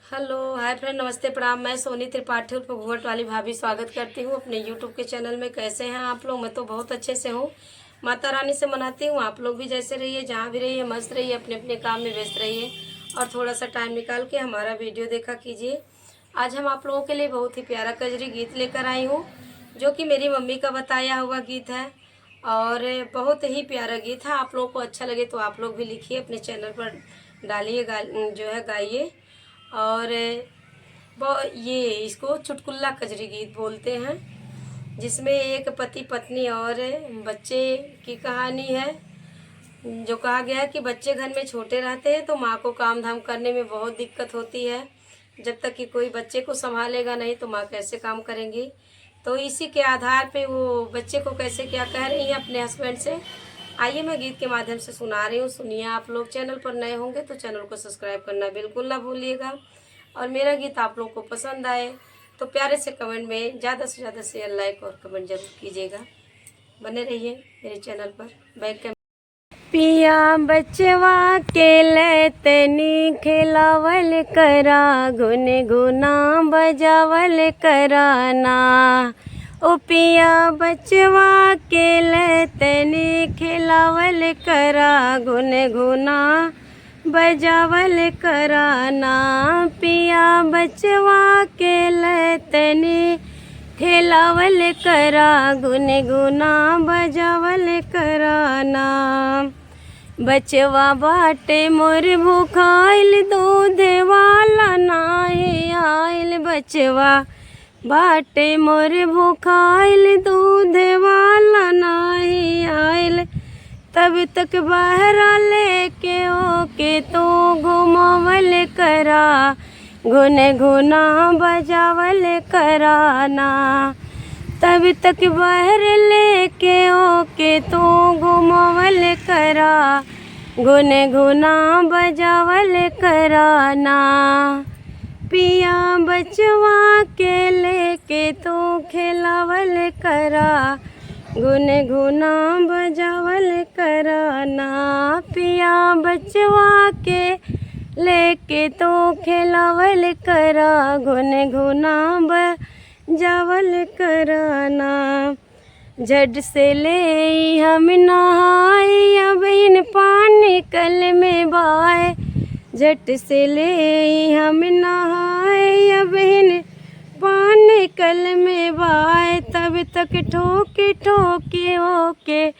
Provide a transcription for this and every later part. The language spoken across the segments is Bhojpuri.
हेलो हाय फ्रेंड, नमस्ते प्रणाम। मैं सोनी त्रिपाठी उर्फ घूंघट वाली भाभी स्वागत करती हूँ अपने यूट्यूब के चैनल में। कैसे हैं आप लोग? मैं तो बहुत अच्छे से हूँ। माता रानी से मनाती हूँ आप लोग भी जैसे रहिए, जहाँ भी रहिए मस्त रहिए, अपने अपने काम में व्यस्त रहिए और थोड़ा सा टाइम निकाल के हमारा वीडियो देखा कीजिए। आज हम आप लोगों के लिए बहुत ही प्यारा कजरी गीत लेकर आई हूँ, जो कि मेरी मम्मी का बताया हुआ गीत है और बहुत ही प्यारा गीत है। आप लोगों को अच्छा लगे तो आप लोग भी लिखिए, अपने चैनल पर डालिए, जो है गाइए। और ये इसको चुटकुल्ला कजरी गीत बोलते हैं, जिसमें एक पति पत्नी और बच्चे की कहानी है। जो कहा गया है कि बच्चे घर में छोटे रहते हैं तो माँ को काम धाम करने में बहुत दिक्कत होती है। जब तक कि कोई बच्चे को संभालेगा नहीं तो माँ कैसे काम करेंगी। तो इसी के आधार पे वो बच्चे को कैसे क्या कह रही हैं अपने हस्बैंड से। आइए मैं गीत के माध्यम से सुना रही हूँ, सुनिए। आप लोग चैनल पर नए होंगे तो चैनल को सब्सक्राइब करना बिल्कुल ना भूलिएगा। और मेरा गीत आप लोग को पसंद आए तो प्यारे से कमेंट में ज़्यादा से ज़्यादा शेयर, लाइक और कमेंट जरूर कीजिएगा। बने रहिए मेरे चैनल पर। Bank camera. पिया बचवा के लैतनी खिलावल करा, गुनगुना बजावल कराना। ओ पिया बचवा के लैतनी खिलावल करा, गुनगुना बजावल कराना। पिया बचवा के लैतनी खिलावल करा, गुनगुना बजावल कराना। बचवा बाटे मोर भूखाइल, दूध वाला नाहीं आइल। बचवा बाटे मोर भूखाइल, दूध वाला नाहीं आइल। तब तक बहरा लेके ओके तो घुमावल करा, गुनगुना बजावल कराना। तब तक बहर लेके ओके तो घुमावल करा, गुनगुना बजावल कराना। पिया बचवा के लेके तो खिलावल करा, गुनगुना बजावल कराना। पिया बचवा के लेके तो खिलावल करा, गुनगुना बजावल कराना। झट से ले हम नहाए, अबहिन पानी कल में बाए। झट से ले हम नहाए, अबहिन पानी कल में बाए। तब तक ठोके ठोके ओके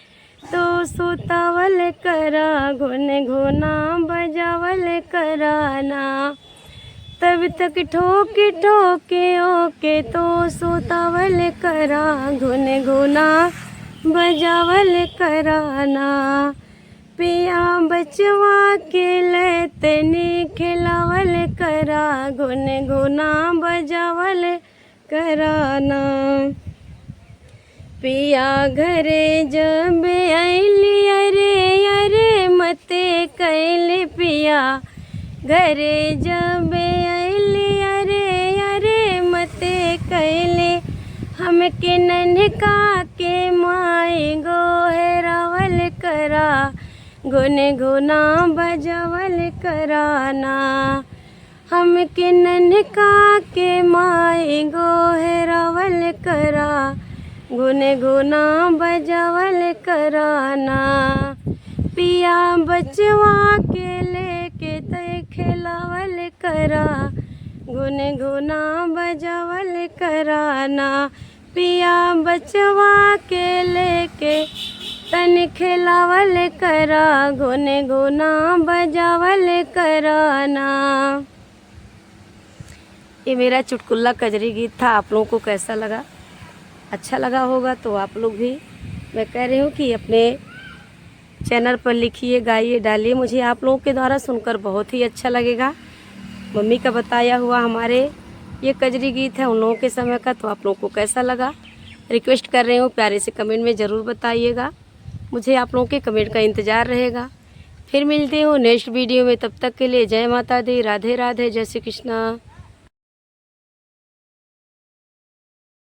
तो सुतावल करा, गुनगुना बजावल कराना। तब तक ठोके ठोके ओके तो सुतावल करा, गुनगुना बजावल कराना। पिया बचवा के लैतनी खिलावल करा, गुनगुना बजावल कराना। पिया घरे जब आइली, अरे अरे मते कैले। पिया घरे जब आइली, अरे अरे मते कैले। हमके नन्हका के माई गोहरावल करा, गुनगुना बजावल कराना। हमके नन्हका के माई गोहरावल करा, गुनगुना बजावल कराना। पिया बचवा के लेके तय खिलावल करा, गुनगुना बजावल कराना। पिया बचवा के लेके तन खिलावल करा, गुनगुना बजावल कराना। ये मेरा चुटकुल्ला कजरी गीत था। आप लोगों को कैसा लगा? अच्छा लगा होगा तो आप लोग भी, मैं कह रही हूँ कि अपने चैनल पर लिखिए, गाइए, डालिए। मुझे आप लोगों के द्वारा सुनकर बहुत ही अच्छा लगेगा। मम्मी का बताया हुआ हमारे ये कजरी गीत है उन लोगों के समय का। तो आप लोगों को कैसा लगा रिक्वेस्ट कर रही हूँ, प्यारे से कमेंट में ज़रूर बताइएगा। मुझे आप लोगों के कमेंट का इंतज़ार रहेगा। फिर मिलती हूँ नेक्स्ट वीडियो में। तब तक के लिए जय माता दी, राधे राधे, जय श्री कृष्णा।